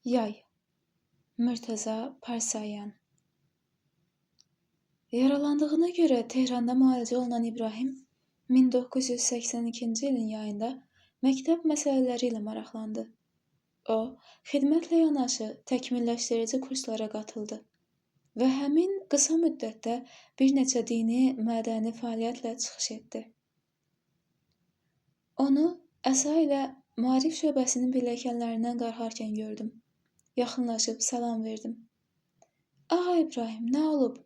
Yay. Mürtəza Parsayan. Yaralandığına görə Tehranda müalicə olunan İbrahim 1982-ci ilin yayında məktəb məsələləri ilə maraqlandı. O, xidmətlə yanaşı təkmilləşdirici kurslara qatıldı və həmin qısa müddətdə bir neçə dini, mədəni fəaliyyətlə çıxış etdi. Onu əsa ilə Maarif şöbəsinin pilləkənlərindən qalxarkən gördüm. Yaxınlaşıb salam verdim. Ağa İbrahim, nə olub?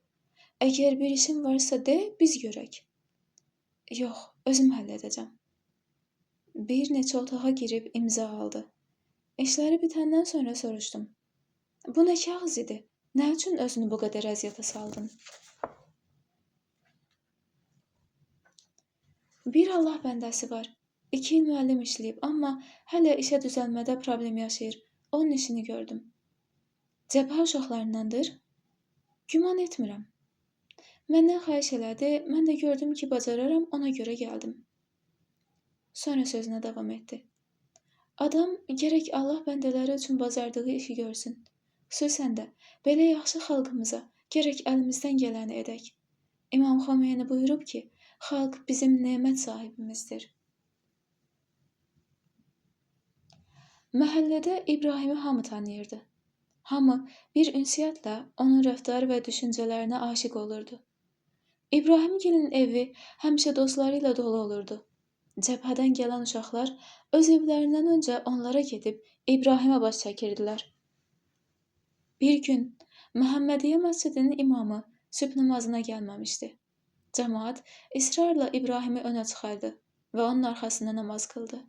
Əgər bir işin varsa de, biz görək. Yox, özüm həll edəcəm. Bir neçə otağa girib imza aldı. İşləri bitəndən sonra soruşdum. Bu nə kağız idi? Nə üçün özünü bu qədər əziyyətə saldın? Bir Allah bəndəsi var. 2 il müəllim işləyib, amma hələ işə düzəlmədə problem yaşayır. Onun işini gördüm. Cəbhə uşaqlarındandır? Güman etmirəm. Məndən xahiş elədi, mən də gördüm ki, bacararam, ona görə gəldim. Sonra sözünə davam etdi. Adam gərək Allah bəndələri üçün bacardığı işi görsün. Xüsusən də belə yaxşı xalqımıza gərək əlimizdən gələni edək. İmam Xomeyni buyurub ki, xalq bizim nemət sahibimizdir. Məhəllədə İbrahimi hamı tanıyırdı. Hamı bir ünsiyyətlə onun rəftarı və düşüncələrinə aşiq olurdu. İbrahimgilin evi həmişə dostları ilə dolu olurdu. Cəbhədən gələn uşaqlar öz evlərindən öncə onlara gedib İbrahimə baş çəkirdilər. Bir gün Məhəmmədiyyə məscidinin imamı sübh namazına gəlməmişdi. Cəmaət israrla İbrahimi önə çıxardı və onun arxasında namaz qıldı.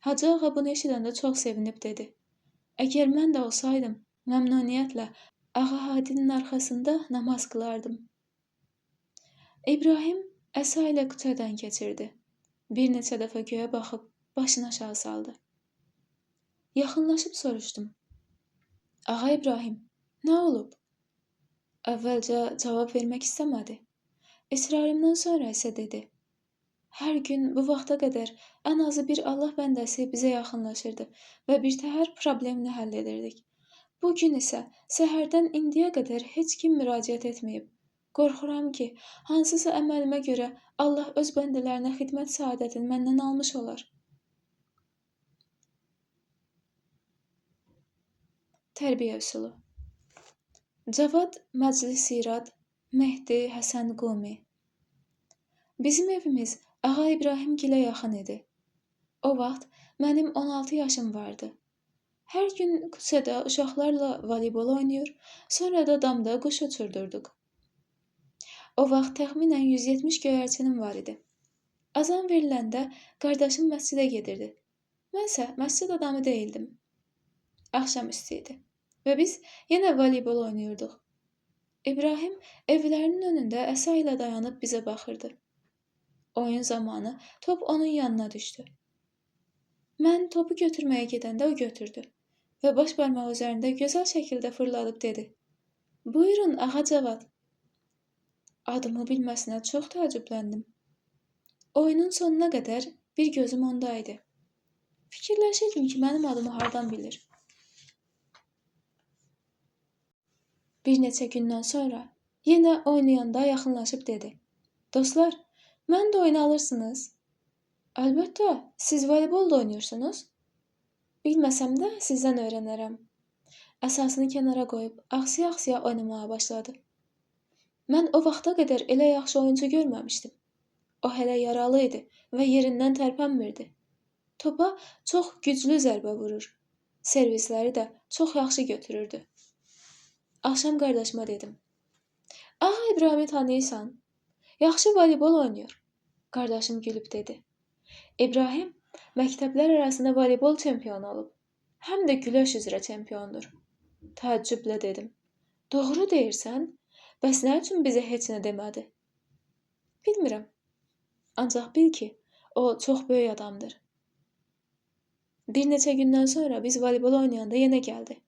Hacı ağa bunu eşidəndə çox sevinib dedi. Əgər mən də olsaydım, məmnuniyyətlə ağa Hadinin arxasında namaz qılardım. İbrahim əsa ilə küçədən keçirdi. Bir neçə dəfə göyə baxıb başını aşağı saldı. Yaxınlaşıb soruşdum. Ağa İbrahim, nə olub? Əvvəlcə cavab vermək istəmədi. İsrarımdan sonra isə dedi. Hər gün bu vaxta qədər ən azı bir Allah bəndəsi bizə yaxınlaşırdı və birtəhər problemini həll edirdik. Bu gün isə səhərdən indiyə qədər heç kim müraciət etməyib. Qorxuram ki, hansısa əməlimə görə Allah öz bəndələrinə xidmət səadətini məndən almış olar. Tərbiyə üsulu. Cavad Məclis-İrad, Mehdi Həsən Qumi. Bizim evimiz Ağa İbrahimgilə yaxın idi. O vaxt mənim 16 yaşım vardı. Hər gün küçədə uşaqlarla voleybol oynayır, sonra da damda quş uçurdurduq. O vaxt təxminən 170 göyərçinim var idi. Azan veriləndə qardaşım məscidə gedirdi. Mənsə məscid adamı deyildim. Axşam üstü idi və biz yenə voleybol oynayırdıq. İbrahim evlərinin önündə əsa ilə dayanıb bizə baxırdı. Oyun zamanı top onun yanına düşdü. Mən topu götürməyə gedəndə o götürdü və baş barmağı üzərində gözəl şəkildə fırladıb dedi. Buyurun, ağa Cavad. Adımı bilməsinə çox təəccübləndim. Oyunun sonuna qədər bir gözüm onda idi. Fikirləşirdim ki, mənim adımı hardan bilir. Bir neçə gündən sonra yenə oynayanda yaxınlaşıb dedi. Dostlar, mən də oyunu alırsınız. Əlbəttə, siz voleybol da oynuyorsunuz. Bilməsəm də sizdən öyrənərəm. Əsasını kənara qoyub, axsiya-axsiya oynamaya başladı. Mən o vaxta qədər elə yaxşı oyuncu görməmişdim. O hələ yaralı idi və yerindən tərpənmirdi. Topa çox güclü zərbə vurur. Servisləri də çox yaxşı götürürdü. Axşam qardaşıma dedim. Ağa İbrahimi tanıyırsan? Yaxşı voleybol oynayır. Qardaşım gülüb dedi. İbrahim məktəblər arasında voleybol çempionu olub. Həm də güləş üzrə çempiondur. Təəccüblə dedim. Doğru deyirsən? Bəs nə üçün bizə heç nə demədi? Bilmirəm. Ancaq bil ki, o çox böyük adamdır. Bir neçə gündən sonra biz voleybol oynayanda yenə gəldi.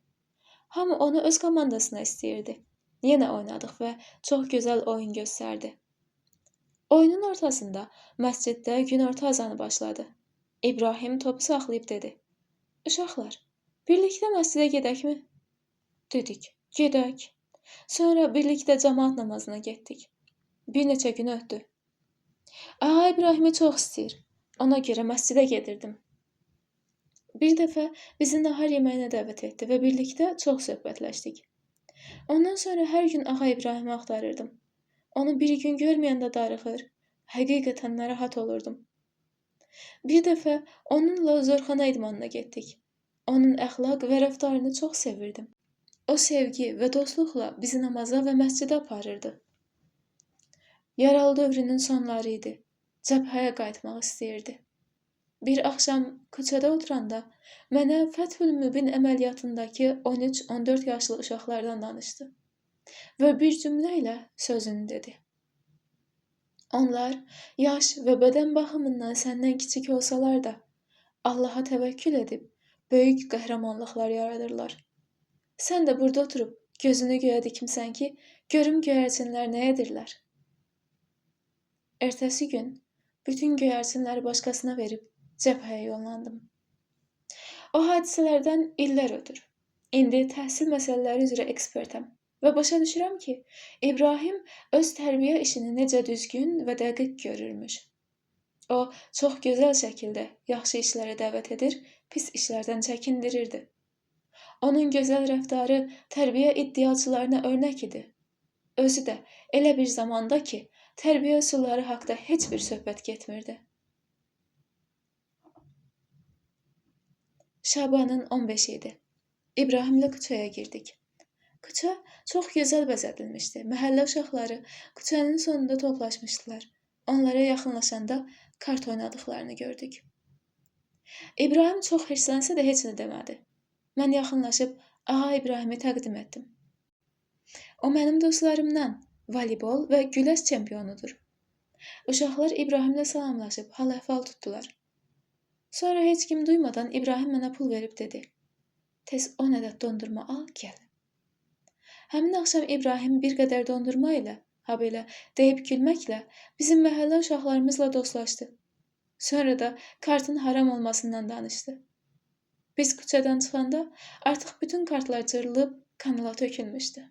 Hamı onu öz komandasına istəyirdi. Yenə oynadıq və çox gözəl oyun göstərdi. Oyunun ortasında məsciddə günorta azanı başladı. İbrahim topu saxlayıb dedi. Uşaqlar, Birlikdə məscidə gedəkmi? Dedik. Gedək. Sonra birlikdə cəmaət namazına getdik. Bir neçə gün ötdü. Ağa İbrahimi çox istəyir. Ona görə məscidə gedirdim. Bir dəfə bizi nahar yeməyinə dəvət etdi və birlikdə çox söhbətləşdik. Ondan sonra hər gün ağa İbrahimi axtarırdım. Onu bir gün görməyəndə darıxır, həqiqətən narahat olurdum. Bir dəfə onunla zorxana idmanına getdik. Onun əxlaq və rəftarını çox sevirdim. O sevgi və dostluqla bizi namaza və məscidə aparırdı. Yaralı dövrünün sonları idi. Cəbhəyə qayıtmaq istəyirdi. Bir axşam küçədə oturanda mənə Fəthül Mübin əməliyyatındakı 13-14 yaşlı uşaqlardan danışdı və bir cümlə ilə sözünü dedi. Onlar yaş və bədən baxımından səndən kiçik olsalar da Allaha təvəkkül edib böyük qəhrəmanlıqlar yaradırlar. Sən də burada oturub gözünü göyə dikmisən ki, görüm göyərçinlər nə edirlər. Ertəsi gün bütün göyərçinləri başqasına verib cəbhəyə yollandım. O hadisələrdən illər ötür. İndi təhsil məsələləri üzrə ekspertəm və başa düşürəm ki, İbrahim öz tərbiyə işini necə düzgün və dəqiq görürmüş. O, çox gözəl şəkildə yaxşı işlərə dəvət edir, pis işlərdən çəkindirirdi. Onun gözəl rəftarı tərbiyə iddiaçılarına örnək idi. Özü də elə bir zamanda ki, tərbiyə üsulları haqda heç bir söhbət getmirdi. Şabanın 15-i idi. İbrahimlə küçəyə girdik. Küçə çox gözəl bəzədilmişdi. Məhəllə uşaqları küçənin sonunda toplaşmışdılar. Onlara yaxınlaşanda kart oynadıqlarını gördük. İbrahim çox hirslənsə də heç nə demədi. Mən yaxınlaşıb ağa İbrahimi təqdim etdim. O mənim dostlarımdan, voleybol və güləş çempionudur. Uşaqlar İbrahimlə salamlaşıb hal-əhval tutdular. Sonra heç kim duymadan İbrahim mənə pul verib dedi. Tez 10 ədəd dondurma al, gəl. Həmin axşam İbrahim bir qədər dondurma ilə, habelə deyib gülməklə bizim məhəllə uşaqlarımızla dostlaşdı. Sonra da kartın haram olmasından danışdı. Biz küçədən çıxanda artıq bütün kartlar cırılıb kanala tökülmüşdü.